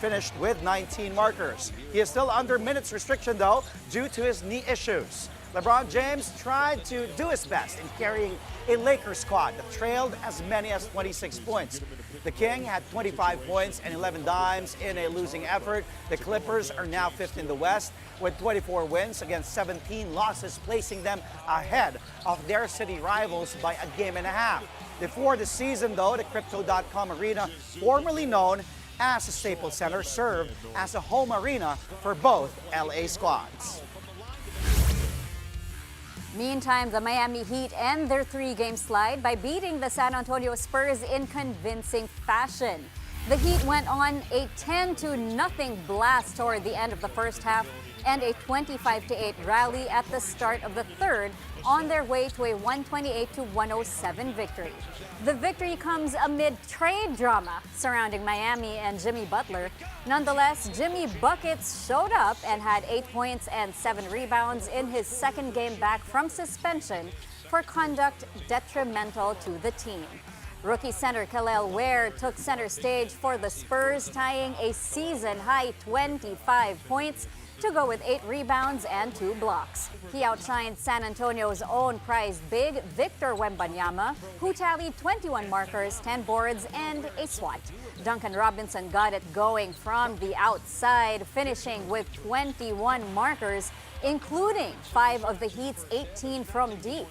finished with 19 markers. He is still under minutes restriction though due to his knee issues. LeBron James tried to do his best in carrying a Lakers squad that trailed as many as 26 points. The King had 25 points and 11 dimes in a losing effort. The Clippers are now fifth in the West with 24 wins against 17 losses, placing them ahead of their city rivals by a game and a half. Before the season, though, the Crypto.com Arena, formerly known as the Staples Center, served as a home arena for both LA squads. Meantime, the Miami Heat end their three-game slide by beating the San Antonio Spurs in convincing fashion. The Heat went on a 10-0 blast toward the end of the first half and a 25-8 rally at the start of the third on their way to a 128-107 victory. The victory comes amid trade drama surrounding Miami and Jimmy Butler. Nonetheless, Jimmy Buckets showed up and had 8 points and 7 rebounds in his second game back from suspension for conduct detrimental to the team. Rookie center Kel'el Ware took center stage for the Spurs, tying a season-high 25 points to go with 8 rebounds and 2 blocks. He outshined San Antonio's own prized big, Victor Wembanyama, who tallied 21 markers, 10 boards, and a swat. Duncan Robinson got it going from the outside, finishing with 21 markers, including 5 of the Heat's 18 from deep.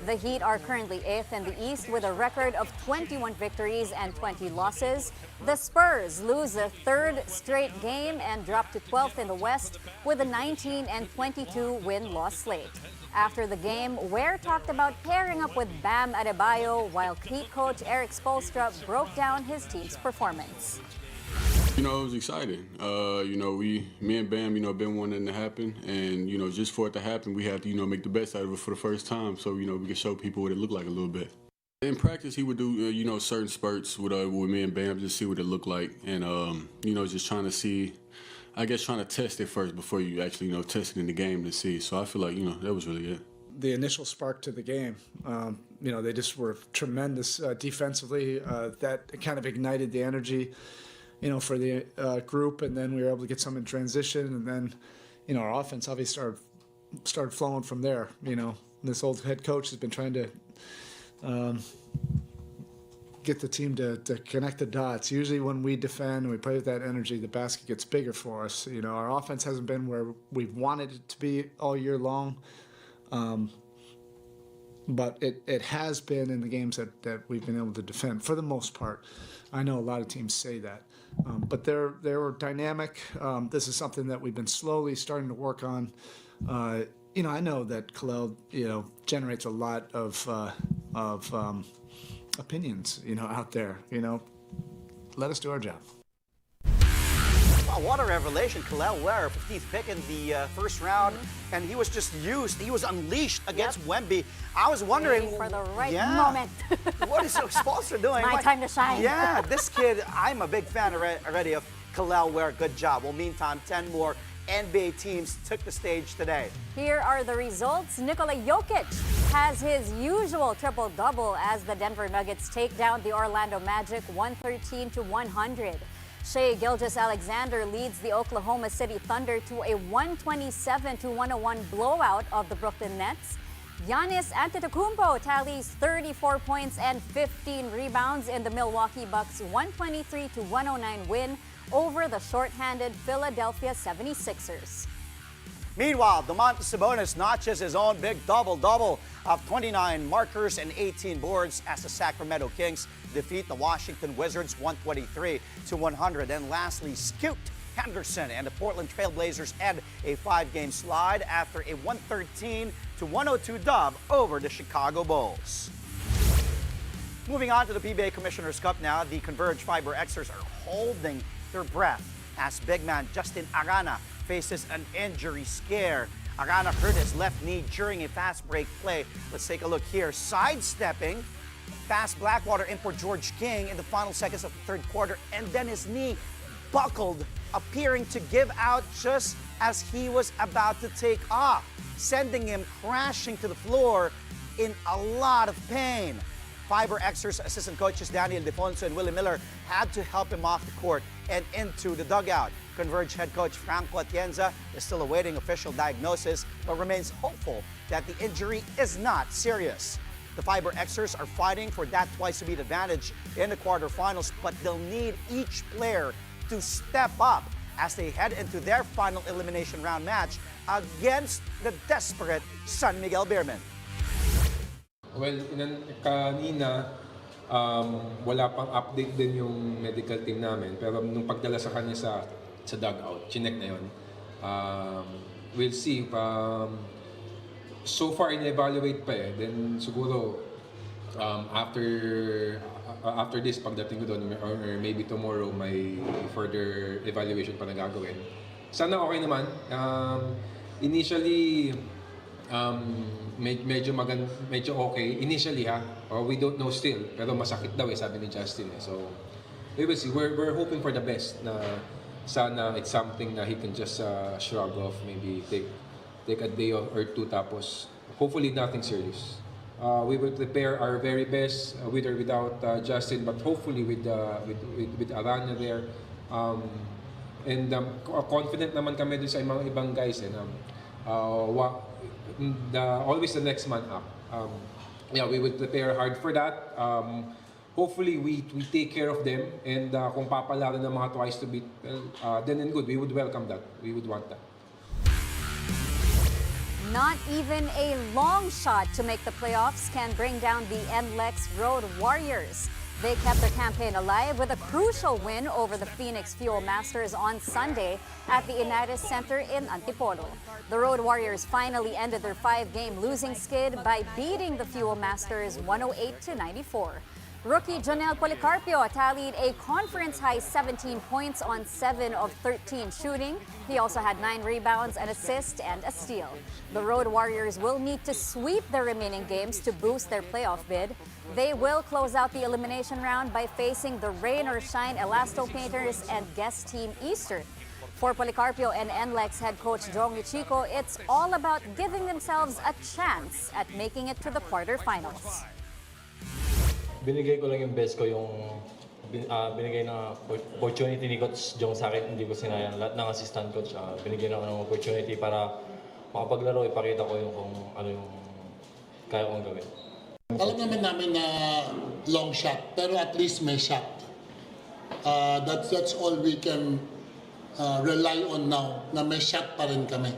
The Heat are currently 8th in the East with a record of 21 victories and 20 losses. The Spurs lose a third straight game and drop to 12th in the West with a 19-22 win-loss slate. After the game, Ware talked about pairing up with Bam Adebayo, while Heat coach Eric Spoelstra broke down his team's performance. It was exciting. Me and Bam, been wanting it to happen. And, just for it to happen, we have to, make the best out of it for the first time. So, we can show people what it looked like a little bit. In practice, he would do, certain spurts with me and Bam, just see what it looked like. And, just trying to see, trying to test it first before you actually, test it in the game to see. So I feel like, that was really it. The initial spark to the game, they just were tremendous defensively. That kind of ignited the energy, for the group, and then we were able to get some in transition, and then, our offense obviously started flowing from there. This old head coach has been trying to get the team to connect the dots. Usually when we defend and we play with that energy, the basket gets bigger for us. Our offense hasn't been where we've wanted it to be all year long, but it has been in the games that we've been able to defend for the most part. I know a lot of teams say that. But they were dynamic. This is something that we've been slowly starting to work on. I know that Kel'el, generates a lot of opinions, out there. Let us do our job. Wow, what a revelation. Kel'el Ware, 15th pick in the first round, and he was just used. He was unleashed against Wemby. I was wondering... Waiting for the right moment. What is Spoelstra doing? My time to shine. Yeah, this kid, I'm a big fan already of Kel'el Ware. Good job. Well, meantime, 10 more NBA teams took the stage today. Here are the results. Nikola Jokic has his usual triple-double as the Denver Nuggets take down the Orlando Magic 113-100. Shai Gilgeous-Alexander leads the Oklahoma City Thunder to a 127-101 blowout of the Brooklyn Nets. Giannis Antetokounmpo tallies 34 points and 15 rebounds in the Milwaukee Bucks' 123-109 win over the shorthanded Philadelphia 76ers. Meanwhile, Domantas Sabonis notches his own big double-double of 29 markers and 18 boards as the Sacramento Kings defeat the Washington Wizards 123-100. And lastly, Scoot Henderson and the Portland Trail Blazers end a 5-game slide after a 113-102 dub over the Chicago Bulls. Moving on to the PBA Commissioner's Cup now, the Converge Fiber Xers are holding their breath as big man Justin Arana faces an injury scare. Arana hurt his left knee during a fast break play. Let's take a look here. Sidestepping past Blackwater import George King in the final seconds of the third quarter, and then his knee buckled, appearing to give out just as he was about to take off, sending him crashing to the floor in a lot of pain. Fiber Xers assistant coaches Daniel Defonso and Willie Miller had to help him off the court. and into the dugout. Converge head coach Franco Atienza is still awaiting official diagnosis but remains hopeful that the injury is not serious. The Fiber Xers are fighting for that twice-a-beat advantage in the quarterfinals, but they'll need each player to step up as they head into their final elimination round match against the desperate San Miguel Beermen. Well, kanina, wala pang update din yung medical team namin. Pero nung pagdala sa kanya sa dugout, chinek na yun. We'll see. So far, in-evaluate pa eh. Then siguro, after this, pagdating ko doon, or maybe tomorrow, may further evaluation pa na gagawin. Sana okay naman. Initially, medyo okay. Initially or we don't know still. Pero masakit daw sabi ni Justin So, we will see. We're hoping for the best na sana it's something na he can just shrug off, maybe take a day or two tapos hopefully nothing serious. We will prepare our very best with or without Justin, but hopefully with Arana there. And confident naman kami dun sa mga ibang guys always the next man up. We will prepare hard for that. Hopefully we take care of them, and kung papalaro ng mga twice to beat, then and good, we would welcome that. We would want that. Not even a long shot to make the playoffs can bring down the NLEX Road Warriors. They kept their campaign alive with a crucial win over the Phoenix Fuel Masters on Sunday at the United Center in Antipolo. The Road Warriors finally ended their 5-game losing skid by beating the Fuel Masters 108-94. Rookie Jonel Policarpio tallied a conference-high 17 points on 7 of 13 shooting. He also had 9 rebounds, an assist, and a steal. The Road Warriors will need to sweep their remaining games to boost their playoff bid. They will close out the elimination round by facing the rain or shine Elasto Painters and guest team Eastern. For Policarpio and NLEX head coach Jong Chico, it's all about giving themselves a chance at making it to the quarterfinals. Binigay ko lang yung best ko, yung binigay na opportunity ni Coach Jong sa akin, hindi ko sinayang. Lahat ng assistant coach, binigyan ako ng opportunity para makapaglaro, ipakita ko yung kung ano yung kaya kong gawin. Alam naman namin na long shot, pero at least may shot. That's all we can rely on now, na may shot pa rin kami.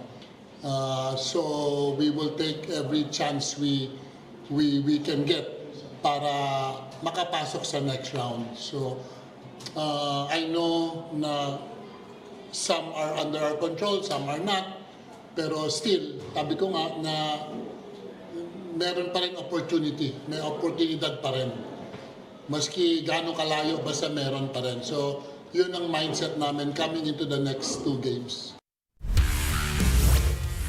So we will take every chance we can get para makapasok sa next round. So, I know na some are under our control, some are not. Pero still, sabi ko nga na meron pa rin opportunity. May oportunidad pa rin. Maski gaano kalayo, basta meron pa rin. So, yun ang mindset namin coming into the next 2 games.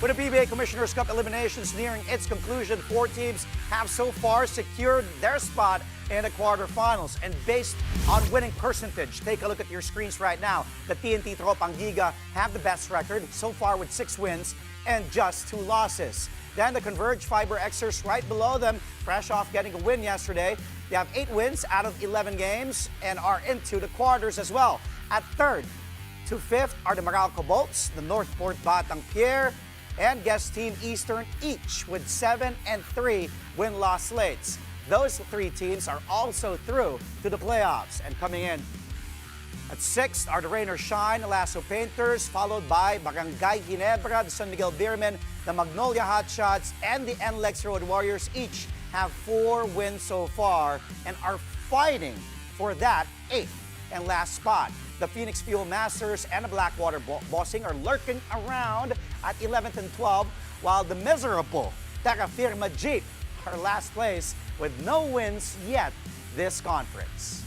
With the PBA Commissioner's Cup eliminations nearing its conclusion, 4 teams have so far secured their spot in the quarterfinals. And based on winning percentage, take a look at your screens right now. The TNT Tropang Giga have the best record so far with 6 wins and just 2 losses. Then the Converge Fiber Xers right below them, fresh off getting a win yesterday. They have 8 wins out of 11 games and are into the quarters as well. At 3rd to 5th are the Meralco Bolts, the Northport Batang Pierre, and guest team Eastern, each with 7 and 3 win-loss slates. Those 3 teams are also through to the playoffs. And coming in at 6th are the Rain or Shine, Elasto Painters, followed by Barangay Ginebra, the San Miguel Beermen, the Magnolia Hotshots, and the NLEX Road Warriors. Each have 4 wins so far and are fighting for that 8th and last spot. The Phoenix Fuel Masters and the Blackwater Bossing are lurking around at 11th and 12th, while the miserable Terra Firma Jeep are last place with no wins yet this conference.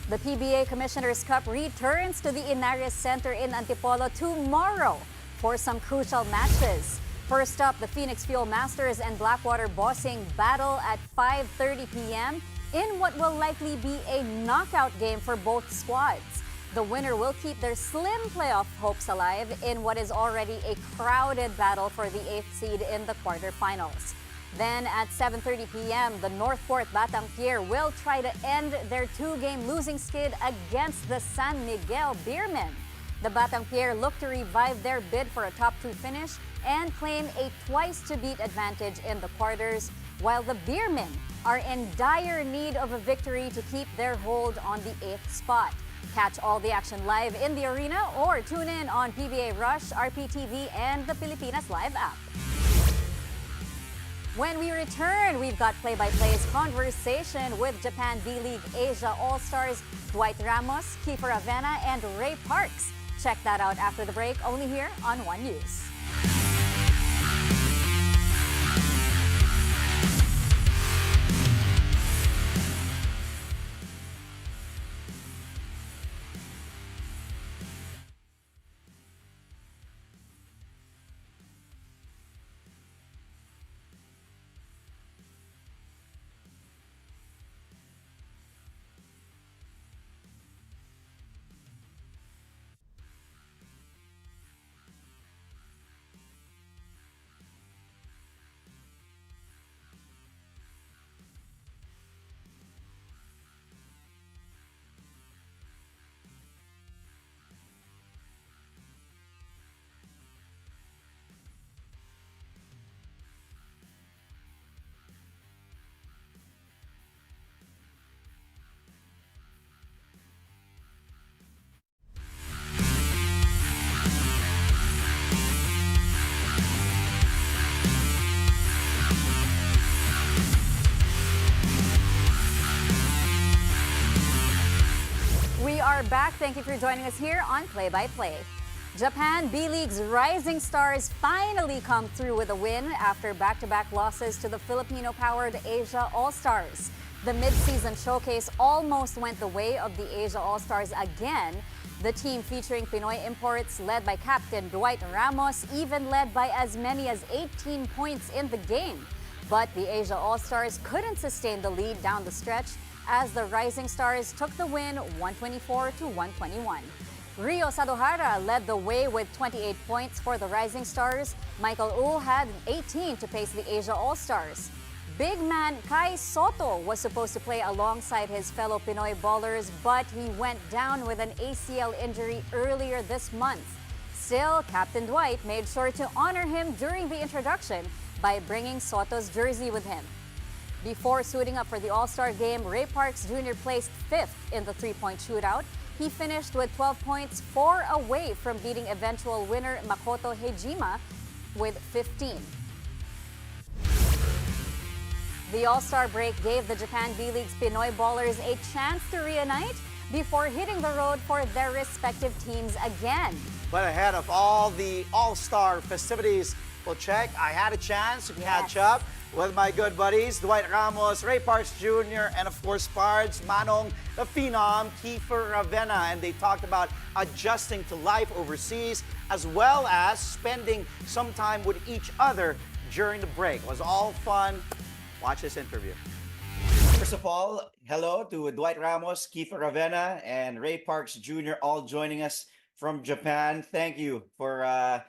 The PBA Commissioner's Cup returns to the Inares Center in Antipolo tomorrow for some crucial matches. First up, the Phoenix Fuel Masters and Blackwater Bossing battle at 5:30 p.m. in what will likely be a knockout game for both squads. The winner will keep their slim playoff hopes alive in what is already a crowded battle for the 8th seed in the quarterfinals. Then at 7:30 p.m., the Northport Batang Pier will try to end their two-game losing skid against the San Miguel Beermen. The Batang Pier look to revive their bid for a top 2 finish and claim a twice-to-beat advantage in the quarters, while the Beermen are in dire need of a victory to keep their hold on the 8th spot. Catch all the action live in the arena or tune in on PBA Rush, RPTV, and the Filipinas Live app. When we return, we've got play-by-play's conversation with Japan B.League Asia All-Stars Dwight Ramos, Kiefer Avena, and Ray Parks. Check that out after the break, only here on One News. We are back. Thank you for joining us here on Play by Play. Japan B-League's rising stars finally come through with a win after back-to-back losses to the Filipino-powered Asia All-Stars. The mid-season showcase almost went the way of the Asia All-Stars again. The team featuring Pinoy imports led by captain Dwight Ramos even led by as many as 18 points in the game. But the Asia All-Stars couldn't sustain the lead down the stretch as the Rising Stars took the win 124 to 121. Rio Sadohara led the way with 28 points for the Rising Stars. Michael Uhl had 18 to pace the Asia All-Stars. Big man Kai Soto was supposed to play alongside his fellow Pinoy ballers, but he went down with an ACL injury earlier this month. Still, Captain Dwight made sure to honor him during the introduction by bringing Soto's jersey with him. Before suiting up for the All-Star game, Ray Parks Jr. placed 5th in the three-point shootout. He finished with 12 points, 4 away from beating eventual winner Makoto Hejima with 15. The All-Star break gave the Japan B-League's Pinoy ballers a chance to reunite before hitting the road for their respective teams again. But ahead of all the All-Star festivities, we'll check. I had a chance to catch up with my good buddies, Dwight Ramos, Ray Parks Jr., and of course, Pards, Manong, the Phenom, Kiefer Avena, and they talked about adjusting to life overseas as well as spending some time with each other during the break. It was all fun. Watch this interview. First of all, hello to Dwight Ramos, Kiefer Avena, and Ray Parks Jr., all joining us from Japan. Thank you for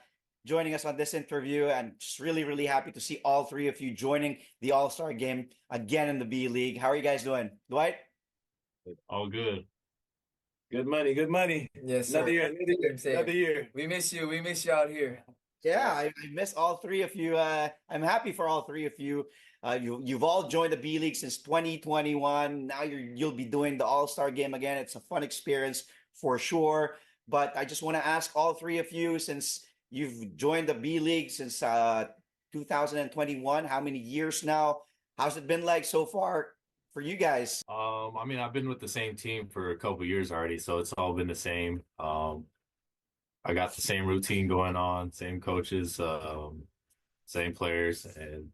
joining us on this interview, and just really happy to see all three of you joining the All-Star game again in the B-League. How are you guys doing? Dwight? All good. Good money. Yes, sir. Another year. We miss you out here. Yeah, I miss all three of you. I'm happy for all three of you. You've all joined the B-League since 2021. Now you'll be doing the All-Star game again. It's a fun experience for sure. But I just want to ask all three of you, since you've joined the B-League since 2021. How many years now? How's it been like so far for you guys? I mean, I've been with the same team for a couple years already, so it's all been the same. I got the same routine going on, same coaches, same players, and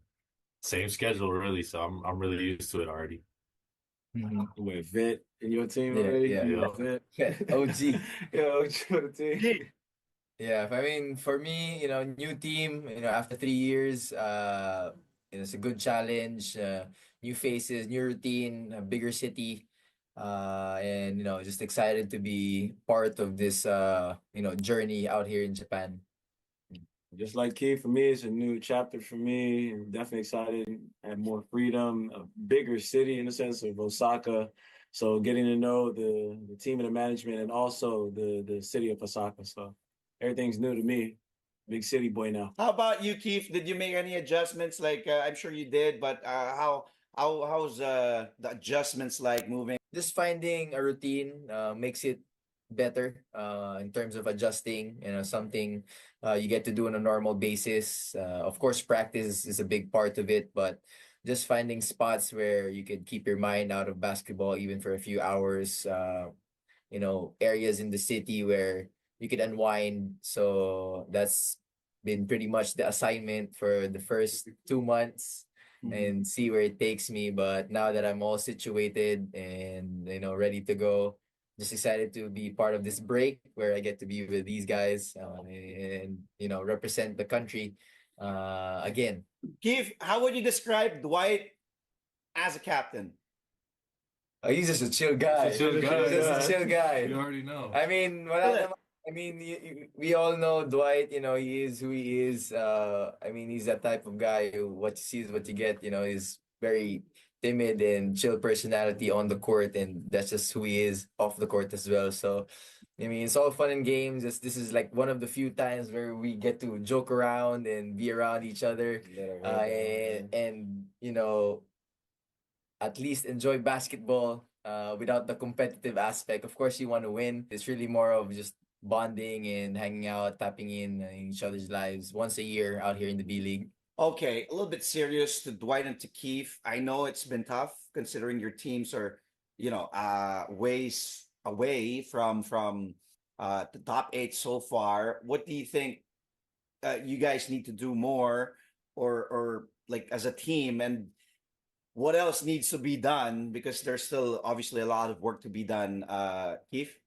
same schedule really. So I'm really used to it already. Wait, vet in your team Yeah, already? yeah. Vet. OG. Yeah, OG for the team. Yeah, I mean, for me, new team, after 3 years, it's a good challenge, new faces, new routine, a bigger city, and, just excited to be part of this, journey out here in Japan. Just like Keith, for me, it's a new chapter for me. I'm definitely excited. Have more freedom, a bigger city in the sense of Osaka. So getting to know the team and the management and also the city of Osaka. So everything's new to me. Big city boy now. How about you, Keith? Did you make any adjustments? Like I'm sure you did, but how's the adjustments like moving? Just finding a routine makes it better in terms of adjusting, something you get to do on a normal basis. Of course, practice is a big part of it, but just finding spots where you could keep your mind out of basketball even for a few hours, areas in the city where you could unwind. So that's been pretty much the assignment for the first 2 months and see where it takes me. But now that I'm all situated and ready to go, just excited to be part of this break where I get to be with these guys and represent the country again. Keith, how would you describe Dwight as a captain? He's just a chill guy. He's a chill guy, He's just yeah. a chill guy. You already know. I mean, we all know Dwight, he is who he is. I mean, he's that type of guy who what you see is what you get, he's very timid and chill personality on the court, and that's just who he is off the court as well. So, I mean, it's all fun and games. This is like one of the few times where we get to joke around and be around each other, and at least enjoy basketball without the competitive aspect. Of course, you want to win. It's really more of just bonding and hanging out, tapping in each other's lives once a year out here in the B-League. Okay, a little bit serious to Dwight and to Keith. I know it's been tough considering your teams are, ways away from the top 8 so far. What do you think you guys need to do more, or like as a team, and what else needs to be done? Because there's still obviously a lot of work to be done. Keith?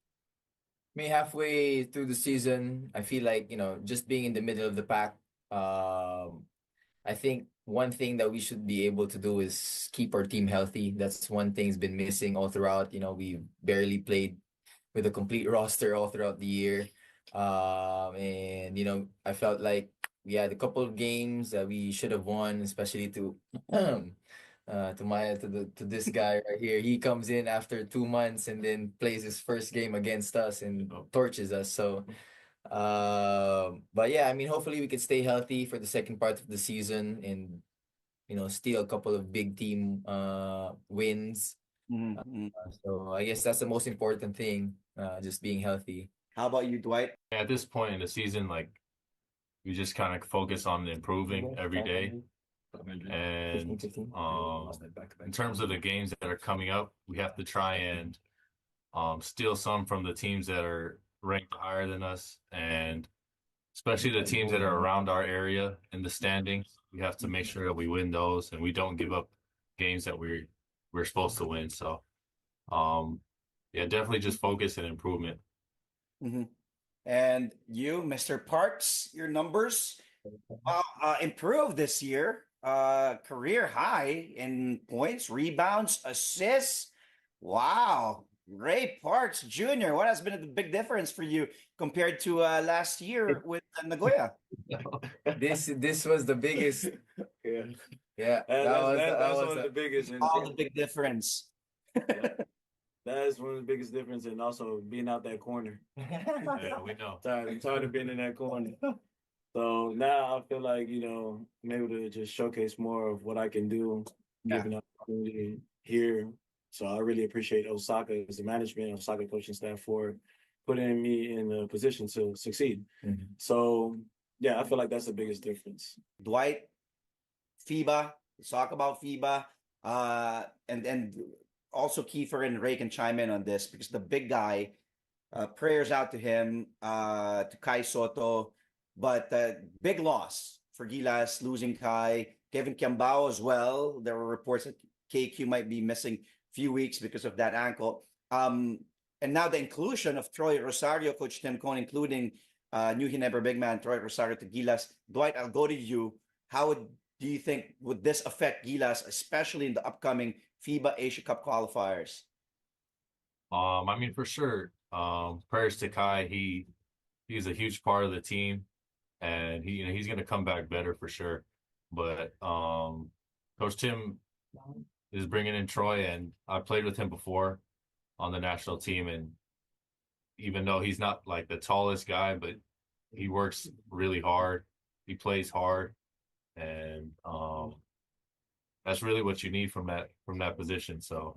I mean, halfway through the season, I feel like, just being in the middle of the pack, I think one thing that we should be able to do is keep our team healthy. That's one thing's been missing all throughout. We barely played with a complete roster all throughout the year. And I felt like we had a couple of games that we should have won, especially to this guy right here. He comes in after 2 months and then plays his first game against us and torches us. So but yeah, I mean, hopefully we can stay healthy for the second part of the season and steal a couple of big team wins. So I guess that's the most important thing, just being healthy. How about you, Dwight? At this point in the season, like we just kind of focus on improving every day. And in terms of the games that are coming up, we have to try and steal some from the teams that are ranked higher than us, and especially the teams that are around our area in the standings. We have to make sure that we win those and we don't give up games that we're supposed to win. So yeah, definitely just focus and improvement. And you, Mr. Parks, your numbers improved this year. Career high in points, rebounds, assists. Wow. Ray Parks Jr., what has been the big difference for you compared to last year with Nagoya? This was the biggest. Yeah, That's one of the biggest. All the big difference. That is one of the biggest difference, and also being out that corner. Yeah, we know. I'm tired of being in that corner. So now I feel like, I'm able to just showcase more of what I can do, given the opportunity here. So I really appreciate Osaka as the management, Osaka coaching staff for putting me in a position to succeed. So yeah, I feel like that's the biggest difference. Dwight, FIBA, let's talk about FIBA. And also Kiefer and Ray can chime in on this because the big guy, prayers out to him, to Kai Soto. But big loss for Gilas, losing Kai, Kevin Kiambao as well. There were reports that KQ might be missing a few weeks because of that ankle. And now the inclusion of Troy Rosario, Coach Tim Cohn, including New Ginebra big man Troy Rosario to Gilas. Dwight, I'll go to you. How do you think would this affect Gilas, especially in the upcoming FIBA Asia Cup qualifiers? I mean, for sure. Prayers to Kai. He's a huge part of the team. and he's going to come back better for sure. But Coach Tim is bringing in Troy, and I played with him before on the national team, and even though he's not like the tallest guy, but he works really hard. He plays hard, and that's really what you need from that position. So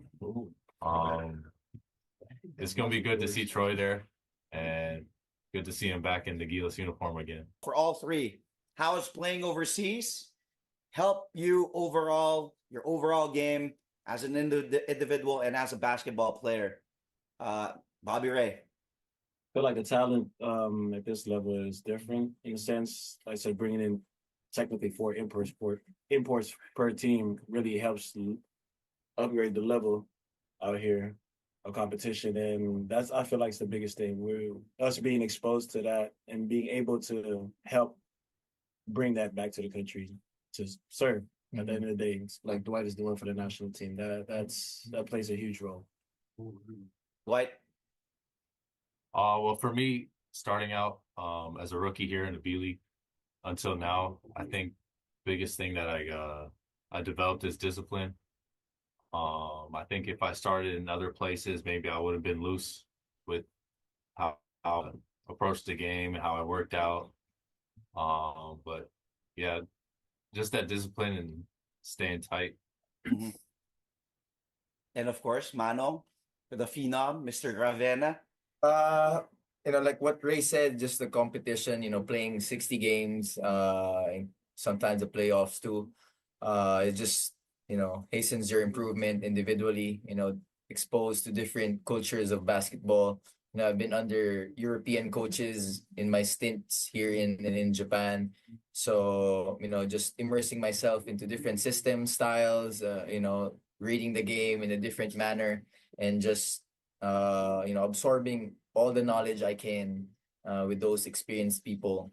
it's gonna be good to see Troy there, and good to see him back in the Gilas uniform again. For all three, how has playing overseas helped you overall, your overall game as an individual and as a basketball player? Bobby Ray. I feel like the talent at this level is different in a sense. Like I said, bringing in technically 4 imports per team really helps upgrade the level out here of competition, and that's, I feel like, it's the biggest thing. We're us being exposed to that and being able to help bring that back to the country to serve. At the end of the day, like Dwight is doing for the national team, that plays a huge role. Dwight. Well, for me, starting out as a rookie here in the B-League until now, I think biggest thing that I developed is discipline. I think if I started in other places, maybe I would have been loose with how I approached the game and how I worked out. But yeah, just that discipline and staying tight. Mm-hmm. And of course, Mano, the phenom, Mr. Gravena. Like what Ray said, just the competition, playing 60 games, and sometimes the playoffs too. It just, hastens your improvement individually, exposed to different cultures of basketball. I've been under European coaches in my stints here in Japan. So, just immersing myself into different system styles, reading the game in a different manner, and just, absorbing all the knowledge I can with those experienced people.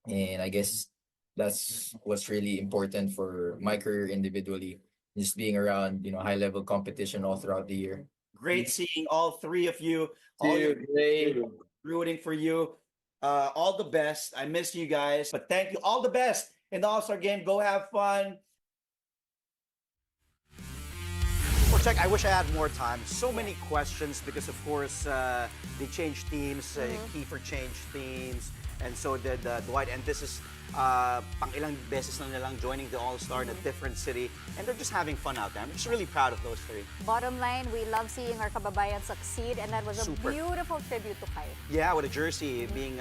And I guess that's what's really important for my career individually, just being around, high-level competition all throughout the year. Great seeing all three of you. Dude, Rooting for you. All the best. I miss you guys, but thank you. All the best in the All-Star game. Go have fun. Well, check. I wish I had more time. So many questions because, of course, they changed teams. Kiefer changed teams, and so did Dwight. And this is pang ilang beses na nilang joining the All-Star in a different city, and they're just having fun out there. I'm just really proud of those three. Bottom line, we love seeing our kababayan succeed, and that was a beautiful tribute to Kai. Yeah, with a jersey being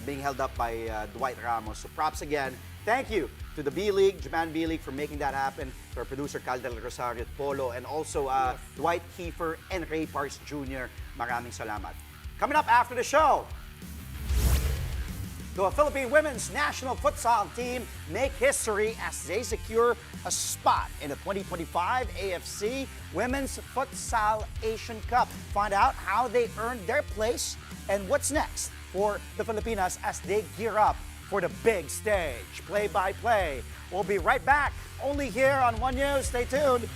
being held up by Dwight Ramos. So props again. Thank you to the B-League, Japan B-League, for making that happen. To our producer, Cal Del Rosario Polo, and also Dwight, Kiefer, and Ray Parks Jr. Maraming salamat. Coming up after the show, the Philippine women's national futsal team make history as they secure a spot in the 2025 AFC Women's Futsal Asian Cup. Find out how they earned their place and what's next for the Filipinas as they gear up for the big stage. Play-by-play. We'll be right back, only here on One News. Stay tuned.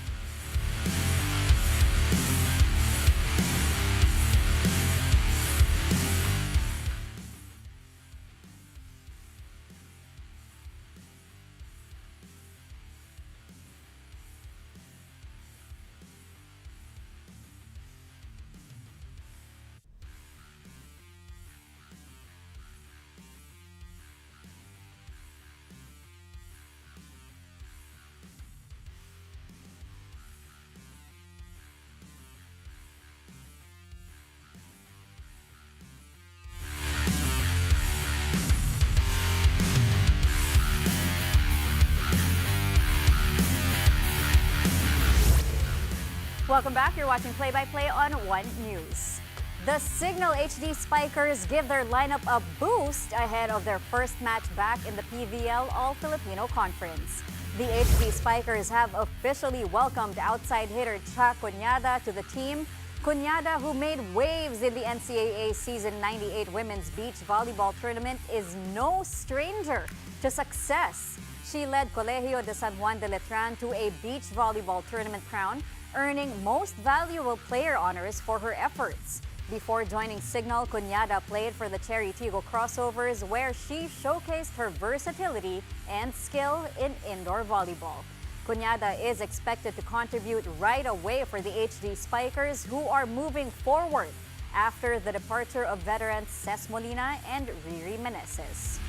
Welcome back. You're watching Play-by-Play on One News. The Signal HD Spikers give their lineup a boost ahead of their first match back in the PVL All-Filipino Conference. The HD Spikers have officially welcomed outside hitter Cha Cunyada to the team. Cunyada, who made waves in the NCAA Season 98 Women's Beach Volleyball Tournament, is no stranger to success. She led Colegio de San Juan de Letran to a beach volleyball tournament crown, earning Most Valuable Player honors for her efforts. Before joining Signal, Cuñada played for the Cherry Tigo Crossovers, where she showcased her versatility and skill in indoor volleyball. Cuñada is expected to contribute right away for the HD Spikers, who are moving forward after the departure of veterans Ces Molina and Riri Meneses.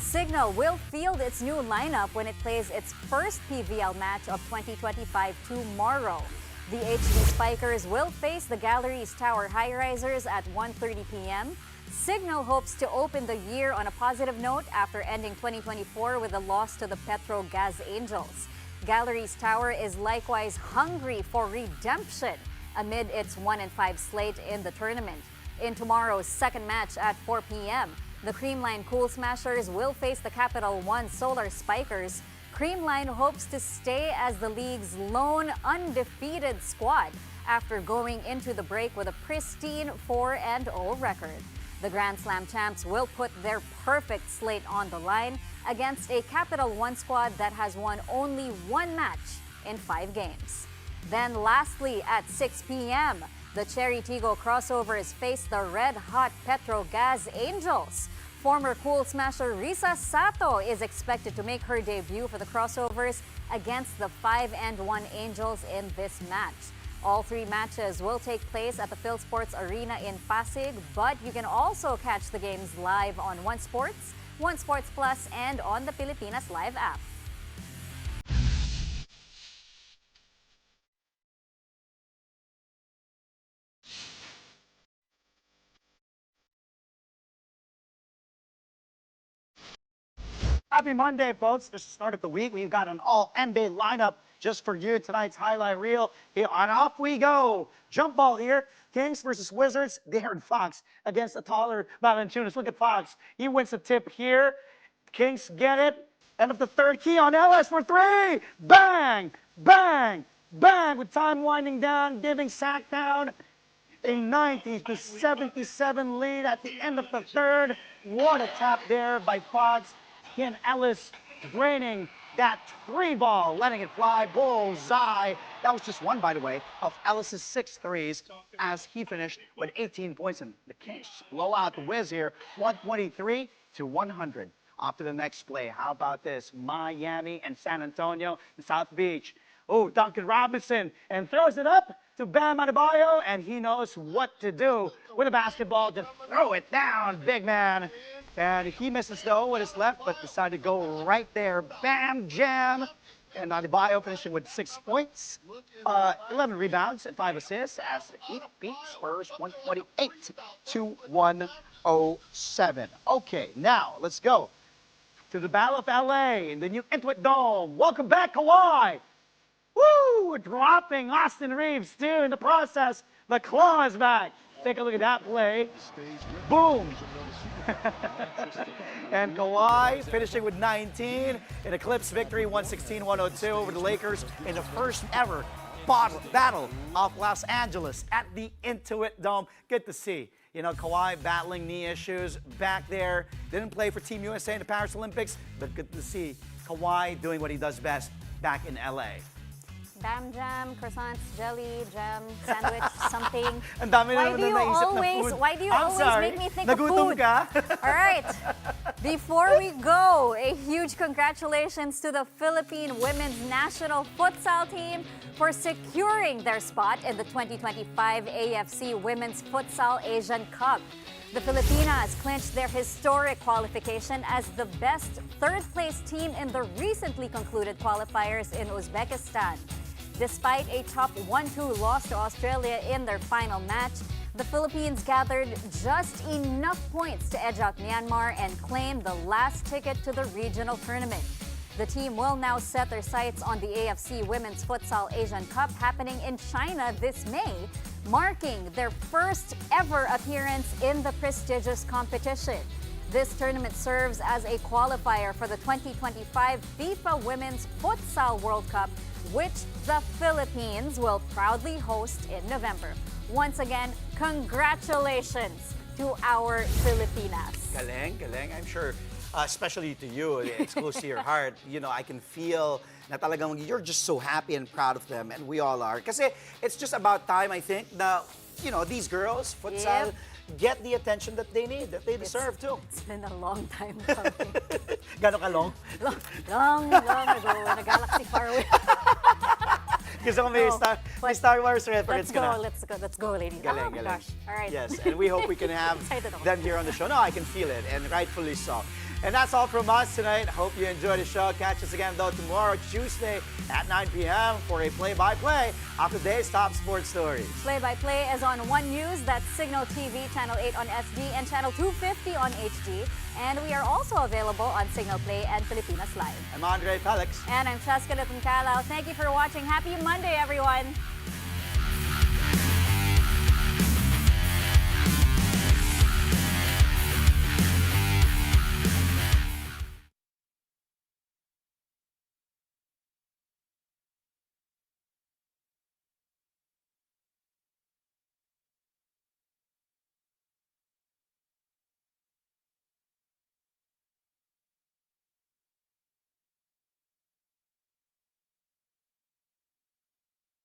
Signal will field its new lineup when it plays its first PVL match of 2025 tomorrow. The HD Spikers will face the Galleries Tower High-Risers at 1:30 p.m. Signal hopes to open the year on a positive note after ending 2024 with a loss to the Petro Gas Angels. Galleries Tower is likewise hungry for redemption amid its 1-5 slate in the tournament. In tomorrow's second match at 4 p.m., the Creamline Cool Smashers will face the Capital One Solar Spikers. Creamline hopes to stay as the league's lone undefeated squad after going into the break with a pristine 4-0 record. The Grand Slam champs will put their perfect slate on the line against a Capital One squad that has won only one match in 5 games. Then lastly, at 6 p.m., the Cherry Tigo Crossovers face the red-hot Petro Gas Angels. Former Cool Smasher Risa Sato is expected to make her debut for the Crossovers against the 5-1 Angels in this match. All 3 matches will take place at the PhilSports Arena in Pasig, but you can also catch the games live on One Sports, One Sports Plus, and on the Filipinas Live app. Happy Monday, folks. This is the start of the week. We've got an all-NBA lineup just for you. Tonight's highlight reel. Here, and off we go. Jump ball here. Kings versus Wizards. Darren Fox against the taller Valanciunas. Look at Fox. He wins the tip here. Kings get it. End of the third key on LS for 3. Bang, bang, bang. With time winding down, giving sack down a 90-77 lead at the end of the third. What a tap there by Fox. Ken Ellis draining that 3 ball, letting it fly, bullseye. That was just one, by the way, of Ellis's 6 threes as he finished with 18 points. And the Kings blow out the Wiz here, 123-100. Off to the next play. How about this? Miami and San Antonio, South Beach. Oh, Duncan Robinson, and throws it up to Bam Adebayo, and he knows what to do with a basketball. Just throw it down, big man. And he misses though what is left, but decided to go right there. Bam, jam. And Adebayo finishing with 6 points, 11 rebounds, and 5 assists as the Heat beat Spurs 128-107. Okay, now let's go to the Battle of LA in the new Intuit Dome. Welcome back, Kawhi. Woo! We're dropping Austin Reeves, too, in the process. The claw is back. Take a look at that play. Boom! And Kawhi finishing with 19 in a Clips victory, 116-102 over the Lakers in the first ever battle of Los Angeles at the Intuit Dome. Good to see. You know, Kawhi battling knee issues back there. Didn't play for Team USA in the Paris Olympics, but good to see Kawhi doing what he does best back in LA. Bam jam, croissants, jelly, jam, sandwich, something. Ang dami na Why naman do you na naisip na always, food. why do you I'm always sorry. make me think Nagutom of food? ka? All right. Before we go, a huge congratulations to the Philippine women's national futsal team for securing their spot in the 2025 AFC Women's Futsal Asian Cup. The Filipinas clinched their historic qualification as the best third-place team in the recently concluded qualifiers in Uzbekistan. Despite a top 1-2 loss to Australia in their final match, the Philippines gathered just enough points to edge out Myanmar and claim the last ticket to the regional tournament. The team will now set their sights on the AFC Women's Futsal Asian Cup happening in China this May, marking their first ever appearance in the prestigious competition. This tournament serves as a qualifier for the 2025 FIFA Women's Futsal World Cup, which the Philippines will proudly host in November. Once again, congratulations to our Filipinas. Galing, galing. I'm sure, especially to you, it's close to your heart. You know, I can feel na talagang you're just so happy and proud of them, and we all are. Kasi it's just about time, I think, na you know, these girls, futsal, get the attention that they need, that they deserve too. It's been a long time coming. Gano'n kalong? long ago, in a galaxy far away. Gusto ko may Star Wars reference Let's ka na. go, let's go, ladies. Galing, Oh, galing. gosh. All right. Yes, and we hope we can have Excited ako. them here on the show. No, I can feel it, and rightfully so. And that's all from us tonight. Hope you enjoyed the show. Catch us again, though, tomorrow, Tuesday at 9 p.m. for a play-by-play of today's top sports stories. Play-by-play is on One News, that's Signal TV, Channel 8 on SD, and Channel 250 on HG. And we are also available on Signal Play and Filipinas Live. I'm Andre Felix. And I'm Cheska Calao. Thank you for watching. Happy Monday, everyone.